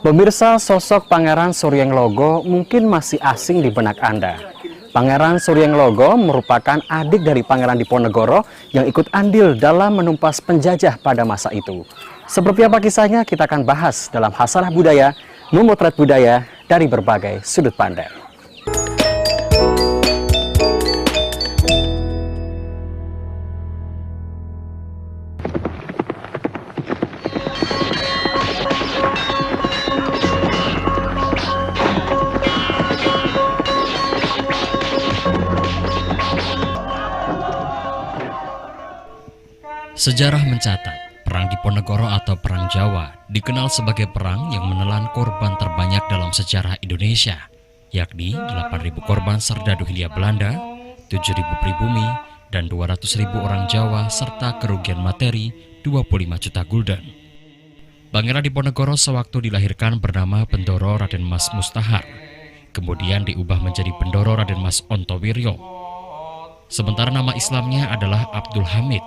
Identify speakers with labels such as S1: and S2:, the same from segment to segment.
S1: Pemirsa, sosok Pangeran Suryenglogo mungkin masih asing di benak Anda. Pangeran Suryenglogo merupakan adik dari Pangeran Diponegoro yang ikut andil dalam menumpas penjajah pada masa itu. Seperti apa kisahnya kita akan bahas dalam Hasanah Budaya, memotret budaya dari berbagai sudut pandang.
S2: Sejarah mencatat, Perang Diponegoro atau Perang Jawa dikenal sebagai perang yang menelan korban terbanyak dalam sejarah Indonesia, yakni 8.000 korban serdadu Hindia Belanda, 7.000 pribumi, dan 200.000 orang Jawa serta kerugian materi 25 juta gulden. Pangeran Diponegoro sewaktu dilahirkan bernama Bendoro Raden Mas Mustahar, kemudian diubah menjadi Bendoro Raden Mas Ontowiryo. Sementara nama Islamnya adalah Abdul Hamid.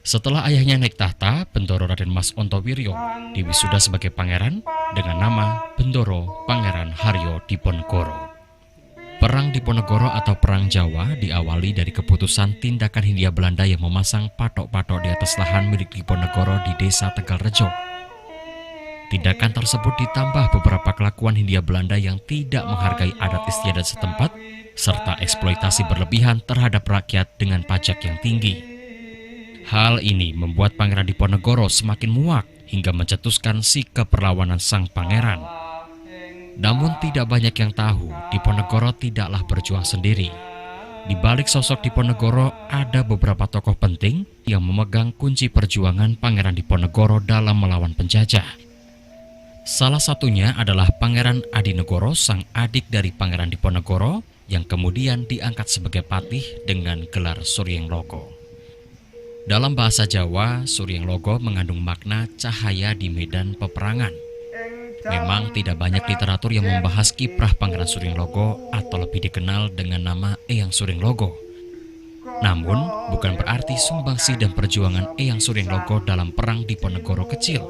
S2: Setelah ayahnya naik tahta, Bendoro Raden Mas Ontowiryo diwisuda sebagai pangeran dengan nama Bendoro Pangeran Haryo Diponegoro. Perang Diponegoro atau Perang Jawa diawali dari keputusan tindakan Hindia Belanda yang memasang patok-patok di atas lahan milik Diponegoro di desa Tegalrejo. Tindakan tersebut ditambah beberapa kelakuan Hindia Belanda yang tidak menghargai adat istiadat setempat, serta eksploitasi berlebihan terhadap rakyat dengan pajak yang tinggi. Hal ini membuat Pangeran Diponegoro semakin muak hingga mencetuskan sikap perlawanan sang pangeran. Namun tidak banyak yang tahu, Diponegoro tidaklah berjuang sendiri. Di balik sosok Diponegoro ada beberapa tokoh penting yang memegang kunci perjuangan Pangeran Diponegoro dalam melawan penjajah. Salah satunya adalah Pangeran Adinegoro, sang adik dari Pangeran Diponegoro, yang kemudian diangkat sebagai patih dengan gelar Suryenglogo. Dalam bahasa Jawa, Suryenglogo mengandung makna cahaya di medan peperangan. Memang tidak banyak literatur yang membahas kiprah Pangeran Suryenglogo atau lebih dikenal dengan nama Eyang Suryenglogo. Namun, bukan berarti sumbangsi dan perjuangan Eyang Suryenglogo dalam Perang Diponegoro kecil.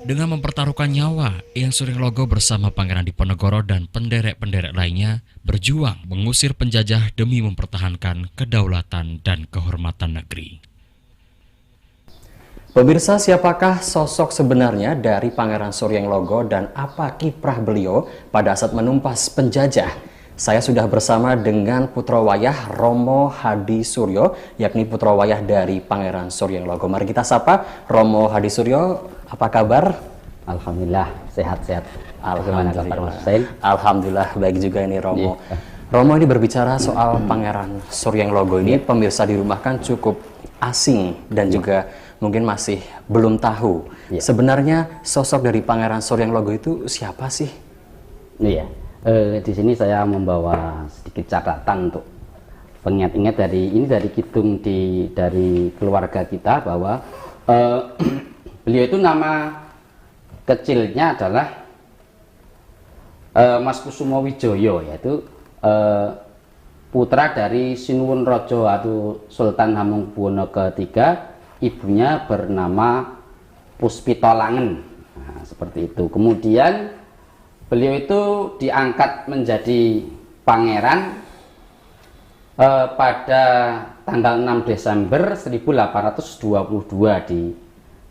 S2: Dengan mempertaruhkan nyawa, Eyang Suryenglogo bersama Pangeran Diponegoro dan penderek-penderek lainnya berjuang mengusir penjajah demi mempertahankan kedaulatan dan kehormatan negeri.
S1: Pemirsa, siapakah sosok sebenarnya dari Pangeran Suryenglogo dan apa kiprah beliau pada saat menumpas penjajah? Saya sudah bersama dengan putra wayah Romo Hadi Suryo, yakni putra wayah dari Pangeran Suryenglogo. Mari kita sapa Romo Hadi Suryo, apa kabar?
S3: Alhamdulillah, sehat-sehat.
S1: Alhamdulillah, baik juga ini Romo. Romo, ini berbicara soal Pangeran Suryenglogo ini, pemirsa di rumah kan cukup asing dan juga mungkin masih belum tahu. Sebenarnya sosok dari Pangeran Suryenglogo itu siapa sih?
S3: Iya, di sini saya membawa sedikit catatan untuk pengingat-ingat dari kidung dari keluarga kita bahwa beliau itu nama kecilnya adalah Mas Kusumo Wijoyo, yaitu putra dari Sinuwun Rojo atau Sultan Hamengkubuwono III. Ibunya bernama Puspitolangen. Nah, seperti itu. Kemudian beliau itu diangkat menjadi pangeran pada tanggal 6 Desember 1822. Di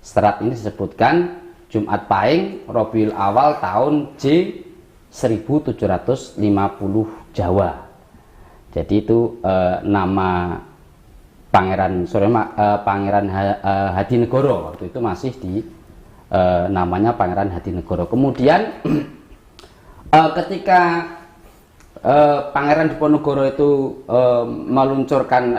S3: serat ini disebutkan Jumat Pahing Rabiul Awal tahun J 1750 Jawa. Jadi itu nama Pangeran Hadinegoro waktu itu masih di namanya Pangeran Hadinegoro. Kemudian ketika Pangeran Diponegoro itu meluncurkan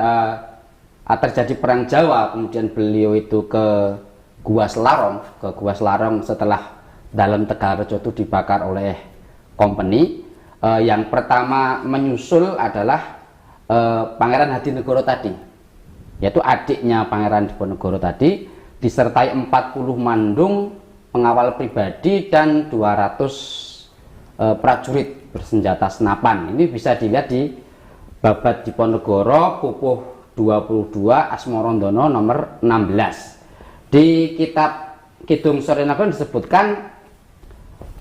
S3: terjadi Perang Jawa, kemudian beliau itu ke Gua Selarong setelah dalam Tegalrejo itu dibakar oleh company. Yang pertama menyusul adalah Pangeran Hadinegoro tadi, yaitu adiknya Pangeran Diponegoro tadi, disertai 40 mandung, pengawal pribadi, dan 200 prajurit bersenjata senapan. Ini bisa dilihat di Babad Diponegoro, Pupuh 22, Asmorondono nomor 16. Di kitab Kidung Suryenglogo disebutkan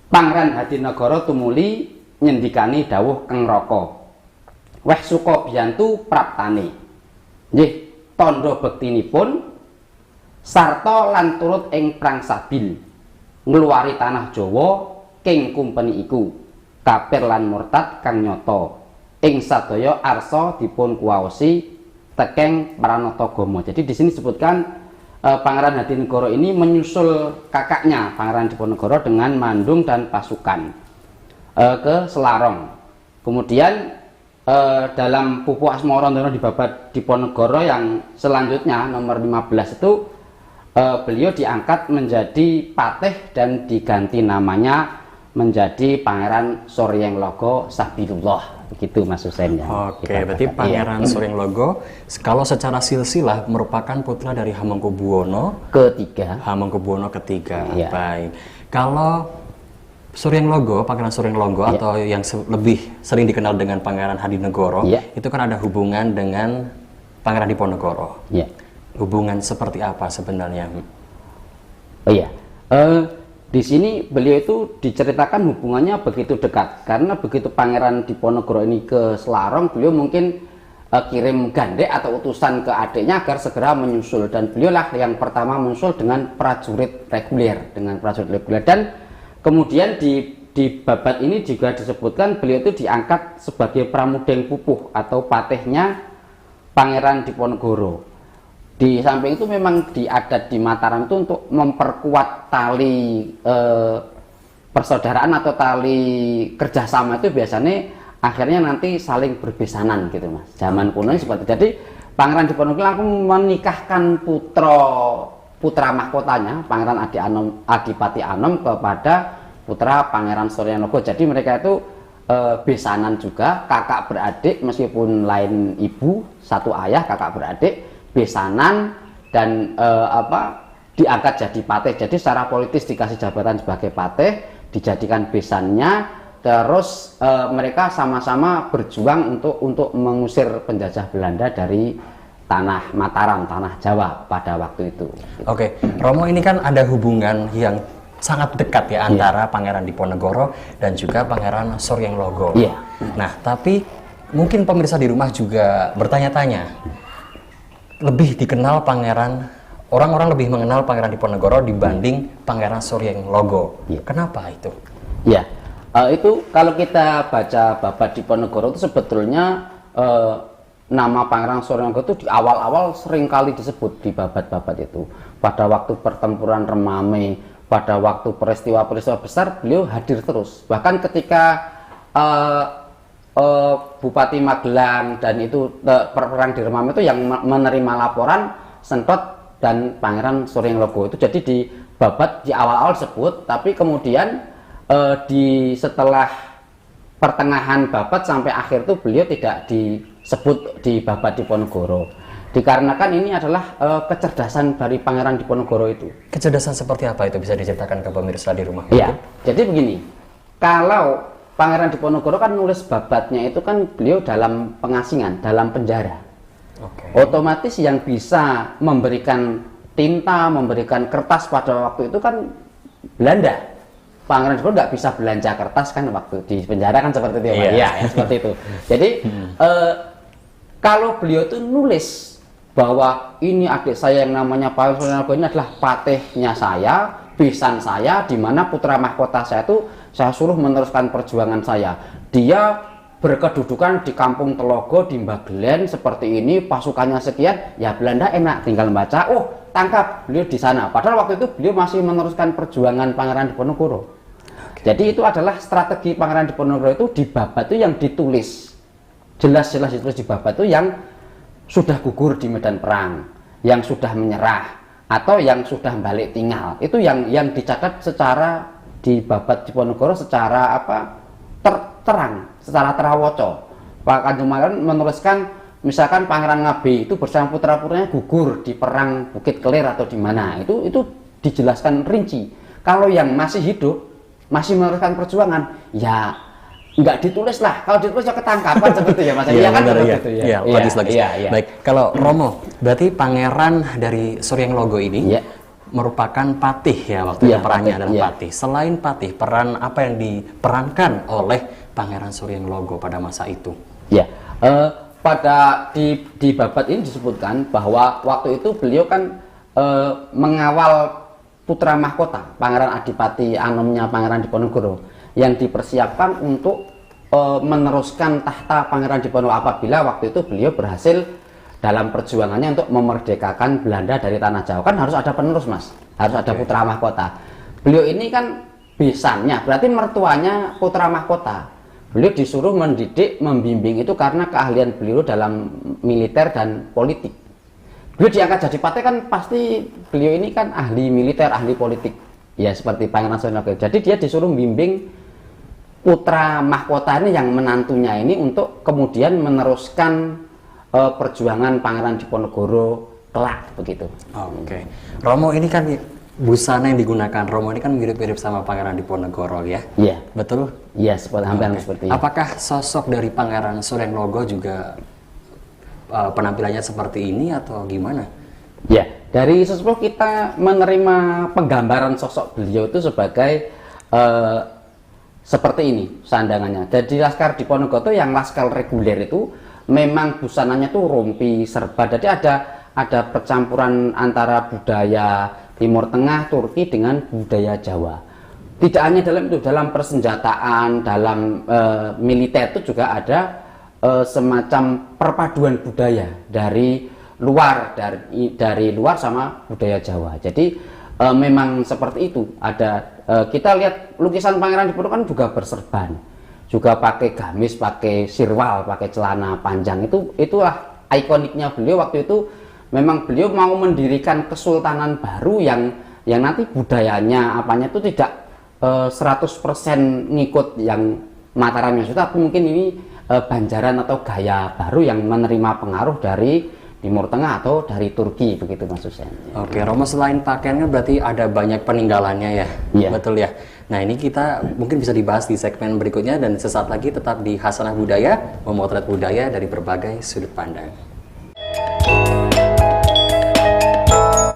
S3: Pangeran Hadinegara tumuli nyendikani dawuh Kang Raka. Weh suka biyantu praptane. Nggih, tandha bektinipun sarta lan turut ing prang sabil ngluwari tanah Jawa king kumpeni iku kafir lan murtad kang nyata ing sadaya arsa dipun kuwaosi tekeng Pranatagama. Jadi di sini disebutkan Pangeran Hadinegara ini menyusul kakaknya Pangeran Diponegoro dengan mandung dan pasukan ke Selarong. Kemudian dalam Pupu Asmara Ndana di Babat Diponegoro yang selanjutnya nomor 15 itu beliau diangkat menjadi patih dan diganti namanya menjadi Pangeran Suryenglogo Sabilullah. Begitu Mas Husain ya.
S1: Oke, berarti Pangeran Suryenglogo kalau secara silsilah merupakan putra dari Hamengkubuwono
S3: ketiga.
S1: Hamengkubuwono ketiga.
S3: Iya.
S1: Baik. Kalau Suryenglogo, Pangeran Suryenglogo atau yang lebih sering dikenal dengan Pangeran Hadinegoro, itu kan ada hubungan dengan Pangeran Diponegoro.
S3: Iya.
S1: Hubungan seperti apa sebenarnya?
S3: Oh iya. Di sini beliau itu diceritakan hubungannya begitu dekat karena begitu Pangeran Diponegoro ini ke Selarong, beliau mungkin kirim gandek atau utusan ke adiknya agar segera menyusul, dan beliaulah yang pertama menyusul dengan prajurit reguler, dan kemudian di babat ini juga disebutkan beliau itu diangkat sebagai Pramudeng Pupuh atau patihnya Pangeran Diponegoro. Di samping itu memang di adat di Mataram itu untuk memperkuat tali persaudaraan atau tali kerjasama itu biasanya akhirnya nanti saling berbesanan gitu Mas. Zaman kuno seperti itu. Jadi Pangeran Diponegoro aku menikahkan putra mahkotanya Pangeran Adipati Anom kepada putra Pangeran Suryenglogo. Jadi mereka itu besanan juga, kakak beradik meskipun lain ibu, satu ayah, kakak beradik, besanan dan diangkat jadi patih. Jadi secara politis dikasih jabatan sebagai patih, dijadikan besannya, terus mereka sama-sama berjuang untuk mengusir penjajah Belanda dari tanah Mataram, tanah Jawa pada waktu itu.
S1: Oke, Romo, ini kan ada hubungan yang sangat dekat ya antara Pangeran Diponegoro dan juga Pangeran Suryenglogo.
S3: Iya.
S1: Nah, tapi mungkin pemirsa di rumah juga bertanya-tanya, lebih dikenal orang-orang lebih mengenal Pangeran Diponegoro dibanding Pangeran Suryenglogo. Kenapa itu?
S3: Ya, itu kalau kita baca Babat Diponegoro itu sebetulnya nama Pangeran Suryenglogo itu di awal-awal seringkali disebut di babat-babat itu. Pada waktu pertempuran Remame, pada waktu peristiwa-peristiwa besar, beliau hadir terus. Bahkan ketika Bupati Magelang dan itu perang di Remame itu yang menerima laporan Sentot dan Pangeran Suryenglogo itu. Jadi di babat di awal-awal disebut, tapi kemudian setelah pertengahan babat sampai akhir itu beliau tidak disebut di Babat Diponegoro. Dikarenakan ini adalah kecerdasan dari Pangeran Diponegoro itu.
S1: Kecerdasan seperti apa itu, bisa diceritakan ke pemirsa di rumah?
S3: Iya, jadi begini, kalau Pangeran Diponegoro kan nulis babatnya itu kan beliau dalam pengasingan, dalam penjara. Otomatis yang bisa memberikan tinta, memberikan kertas pada waktu itu kan Belanda. Pangeran Diponegoro nggak bisa belanja kertas kan waktu di penjara kan seperti itu ya, ya seperti itu. Jadi kalau beliau itu nulis bahwa ini adik saya yang namanya Pangeran Suryenglogo ini adalah patihnya saya, besan saya, di mana putra mahkota saya itu saya suruh meneruskan perjuangan saya. Dia berkedudukan di Kampung Telogo di Mbagelen seperti ini, pasukannya sekian, ya Belanda enak tinggal membaca, oh tangkap beliau di sana. Padahal waktu itu beliau masih meneruskan perjuangan Pangeran Diponegoro. Jadi itu adalah strategi Pangeran Diponegoro itu di babat itu yang ditulis. Jelas-jelas ditulis di babat itu yang sudah gugur di medan perang, yang sudah menyerah, atau yang sudah balik tinggal. Itu yang dicatat secara di Babat Diponegoro secara terang, secara terawoco. Pak Kanjeng Pangeran menuliskan misalkan Pangeran Ngabe itu bersama putra-putranya gugur di perang Bukit Kelir atau di mana. Itu dijelaskan rinci. Kalau yang masih hidup, masih meneruskan perjuangan, ya nggak ditulis lah. Kalau ditulis ya ketangkapan seperti itu ya Mas. Iya kan seperti itu ya.
S1: Logis. Baik, kalau Romo, berarti Pangeran dari Suryenglogo ini merupakan patih ya, waktu
S3: Iya,
S1: perannya
S3: patih,
S1: adalah
S3: iya.
S1: patih. Selain patih, peran apa yang diperankan oleh Pangeran Suryenglogo pada masa itu?
S3: Ya, pada di babat ini disebutkan bahwa waktu itu beliau kan mengawal putra mahkota Pangeran Adipati Anomnya Pangeran Diponegoro yang dipersiapkan untuk meneruskan tahta Pangeran Diponegoro apabila waktu itu beliau berhasil dalam perjuangannya untuk memerdekakan Belanda dari tanah Jawa. Kan harus ada penerus, Mas, harus ada putra mahkota. Beliau ini kan besannya, berarti mertuanya putra mahkota. Beliau disuruh mendidik, membimbing itu karena keahlian beliau dalam militer dan politik. Beliau diangkat jadi patih kan pasti beliau ini kan ahli militer, ahli politik. Ya seperti Pangeran Suryenglogo. Jadi dia disuruh membimbing putra mahkota ini yang menantunya ini untuk kemudian meneruskan perjuangan Pangeran Diponegoro kelak begitu.
S1: Oke. Romo ini kan busana yang digunakan Romo ini kan mirip-mirip sama Pangeran Diponegoro ya?
S3: Iya.
S1: Betul?
S3: Iya, hampir
S1: Oke.
S3: seperti itu.
S1: Apakah sosok dari Pangeran Suryenglogo juga penampilannya seperti ini atau gimana?
S3: Ya, dari sesepuh kita menerima penggambaran sosok beliau itu sebagai seperti ini sandangannya. Jadi Laskar Diponegoro yang laskar reguler itu memang busananya tuh rompi serba. Jadi ada percampuran antara budaya Timur Tengah Turki dengan budaya Jawa. Tidak hanya dalam itu, dalam persenjataan, dalam militer itu juga ada semacam perpaduan budaya dari luar sama budaya Jawa. Jadi memang seperti itu. Ada kita lihat lukisan Pangeran Diponegoro kan juga berserban, juga pakai gamis, pakai sirwal, pakai celana panjang. Itulah ikoniknya beliau waktu itu. Memang beliau mau mendirikan kesultanan baru yang nanti budayanya apanya itu tidak 100% ngikut yang Mataram yang sudah, tapi mungkin ini Banjaran atau gaya baru yang menerima pengaruh dari Timur Tengah atau dari Turki begitu maksudnya.
S1: Oke, Romo, selain pakaiannya berarti ada banyak peninggalannya ya?
S3: Iya.
S1: Betul ya? Nah ini kita mungkin bisa dibahas di segmen berikutnya dan sesaat lagi tetap di Hasanah Budaya, memotret budaya dari berbagai sudut pandang.